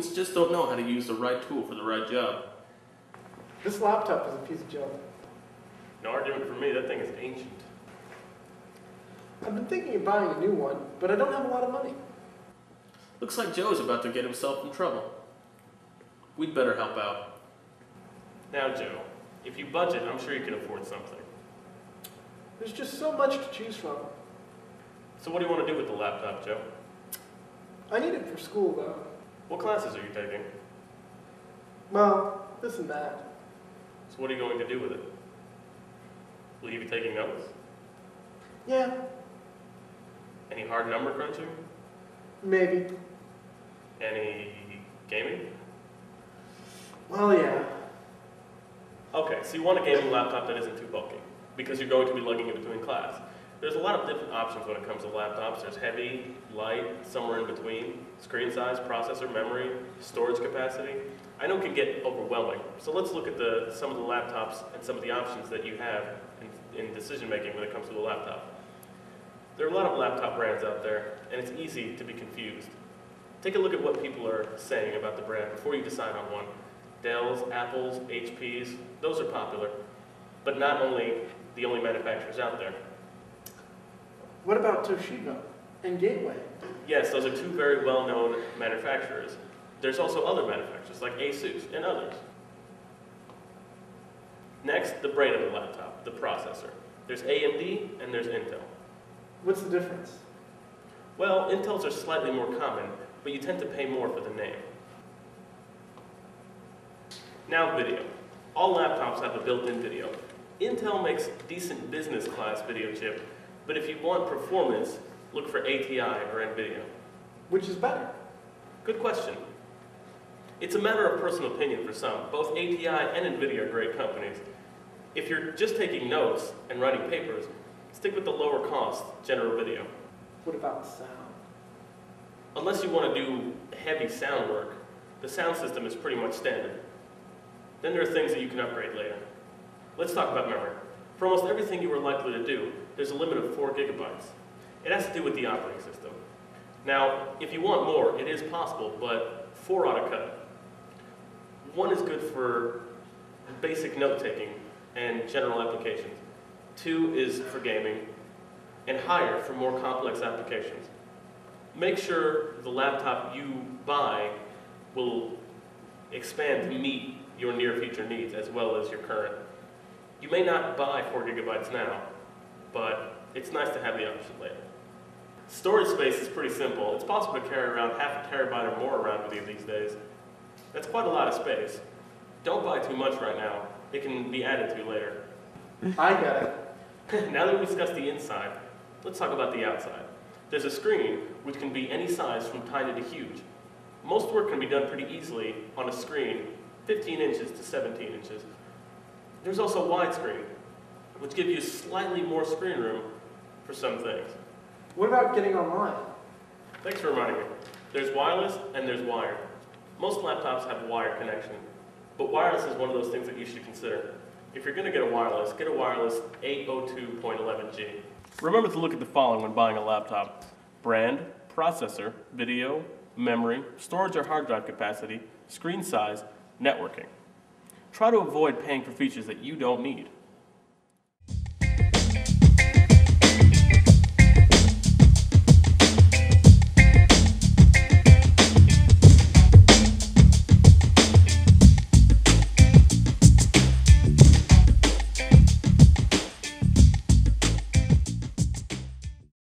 Students just don't know how to use the right tool for the right job. This laptop is a piece of junk. No argument for me, that thing is ancient. I've been thinking of buying a new one, but I don't have a lot of money. Looks like Joe's about to get himself in trouble. We'd better help out. Now, Joe, if you budget, I'm sure you can afford something. There's just so much to choose from. So what do you want to do with the laptop, Joe? I need it for school, though. What classes are you taking? Well, this and that. So what are you going to do with it? Will you be taking notes? Yeah, Any hard number crunching? maybe. Any gaming? Well, yeah. Okay, so you want a gaming laptop that isn't too bulky, because you're going to be lugging it between class. There's a lot of different options when it comes to laptops. There's heavy, light, somewhere in between, screen size, processor, memory, storage capacity. I know it can get overwhelming, so let's look at some of the laptops and some of the options that you have in decision making when it comes to a laptop. There are a lot of laptop brands out there, and it's easy to be confused. Take a look at what people are saying about the brand before you decide on one. Dell's, Apple's, HP's, those are popular, but not the only manufacturers out there. What about Toshiba and Gateway? Yes, those are two very well-known manufacturers. There's also other manufacturers like Asus and others. Next, the brain of the laptop, the processor. There's AMD and there's Intel. What's the difference? Well, Intels are slightly more common, but you tend to pay more for the name. Now video. All laptops have a built-in video. Intel makes decent business class video chip, but if you want performance, look for ATI or NVIDIA. Which is better? Good question. It's a matter of personal opinion for some. Both ATI and NVIDIA are great companies. If you're just taking notes and writing papers, stick with the lower cost General Video. What about sound? Unless you want to do heavy sound work, the sound system is pretty much standard. Then there are things that you can upgrade later. Let's talk about memory. For almost everything you are likely to do, there's a limit of 4 gigabytes. It has to do with the operating system. Now, if you want more, it is possible, but 4 ought to cut. 1 is good for basic note-taking and general applications. 2 is for gaming, and higher for more complex applications. Make sure the laptop you buy will expand to meet your near future needs as well as your current. You may not buy 4 gigabytes now, but it's nice to have the option later. Storage space is pretty simple. It's possible to carry around half a terabyte or more around with you these days. That's quite a lot of space. Don't buy too much right now. It can be added to later. I got it. Now that we've discussed the inside, let's talk about the outside. There's a screen which can be any size from tiny to huge. Most work can be done pretty easily on a screen 15 inches to 17 inches. There's also widescreen, which gives you slightly more screen room for some things. What about getting online? Thanks for reminding me. There's wireless and there's wired. Most laptops have a wired connection, but wireless is one of those things that you should consider. If you're going to get a wireless 802.11g. Remember to look at the following when buying a laptop: brand, processor, video, memory, storage or hard drive capacity, screen size, networking. Try to avoid paying for features that you don't need.